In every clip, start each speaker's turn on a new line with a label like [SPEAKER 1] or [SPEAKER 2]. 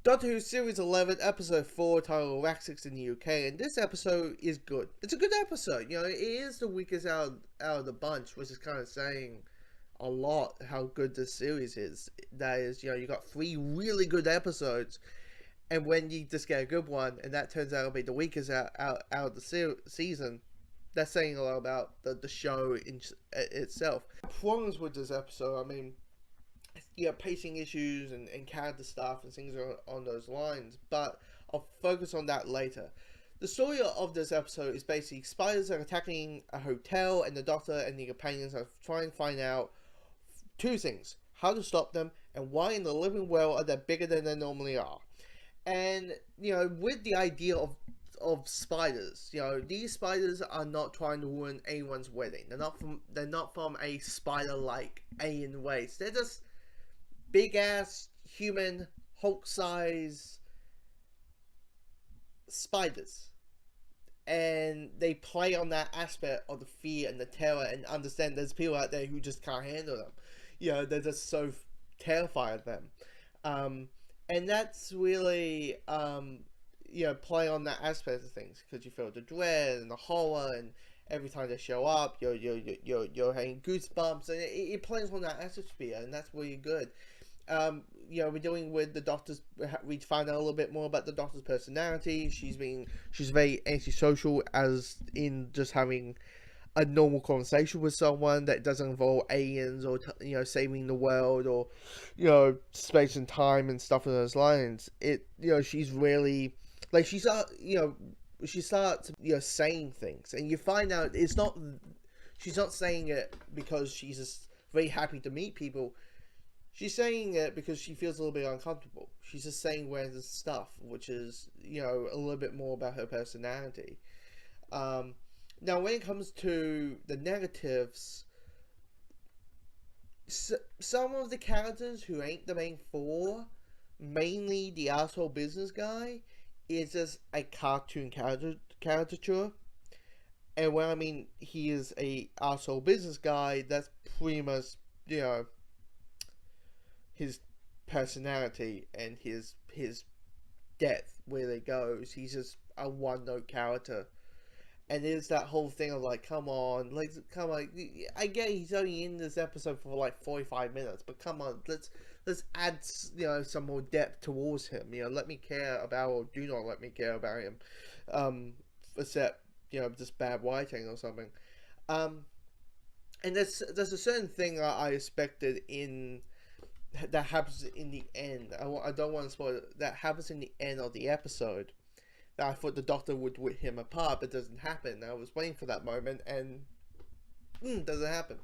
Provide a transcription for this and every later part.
[SPEAKER 1] Doctor Who Series 11, Episode 4, titled Arachnids in the UK, and this episode is good. It's a good episode. You know, it is the weakest out of the bunch, which is kind of saying a lot how good this series is. That is, you know, you got 3 really good episodes, and when you just get a good one, and that turns out to be the weakest out of the season, that's saying a lot about the show itself. Problems with this episode, I mean, pacing issues and character stuff and things on those lines, but I'll focus on that later. The story of this episode is basically spiders are attacking a hotel, and the Doctor and the companions are trying to find out 2 things: how to stop them, and why in the living world are they bigger than they normally are. And, you know, with the idea of spiders, you know, these spiders are not trying to ruin anyone's wedding. They're not from a spider-like alien race. They're just big ass human Hulk size spiders, and they play on that aspect of the fear and the terror, and understand there's people out there who just can't handle them. You know, they're just so terrified of them, and that's really you know, play on that aspect of things, because you feel the dread and the horror, and every time they show up, you're having goosebumps, and it plays on that atmosphere, and that's really good. You know, we're dealing with the Doctor's. We find out a little bit more about the Doctor's personality. She's very antisocial, as in just having a normal conversation with someone that doesn't involve aliens or you know, saving the world, or you know, space and time and stuff along those lines. You know, she's really like she starts you know, saying things, and you find out she's not saying it because she's just very happy to meet people. She's saying it because she feels a little bit uncomfortable. She's just saying random stuff, which is, you know, a little bit more about her personality. Now, when it comes to the negatives, some of the characters who ain't the main 4, mainly the asshole business guy, is just a cartoon caricature. And when I mean he is a asshole business guy, that's pretty much, you know, his personality and his depth where it goes. He's just a one-note character, and there's that whole thing of like, come on, I get he's only in this episode for like 45 minutes, but come on, let's add, you know, some more depth towards him. You know, let me care about, or do not let me care about him, except, you know, just bad writing or something. And there's a certain thing I expected in that happens in the end. I don't want to spoil it. That happens in the end of the episode. That I thought the Doctor would rip him apart, but doesn't happen. I was waiting for that moment, and doesn't happen.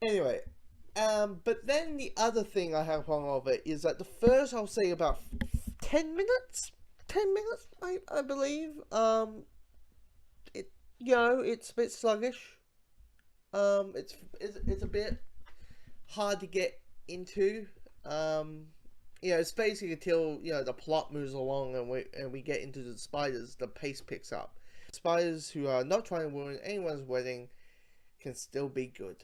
[SPEAKER 1] Anyway, but then the other thing I have on of it is that the first, I'll say about 10 minutes, I believe. You know, it's a bit sluggish. It's a bit hard to get into. You know, it's basically until, you know, the plot moves along and we get into the spiders, the pace picks up. Spiders who are not trying to ruin anyone's wedding can still be good.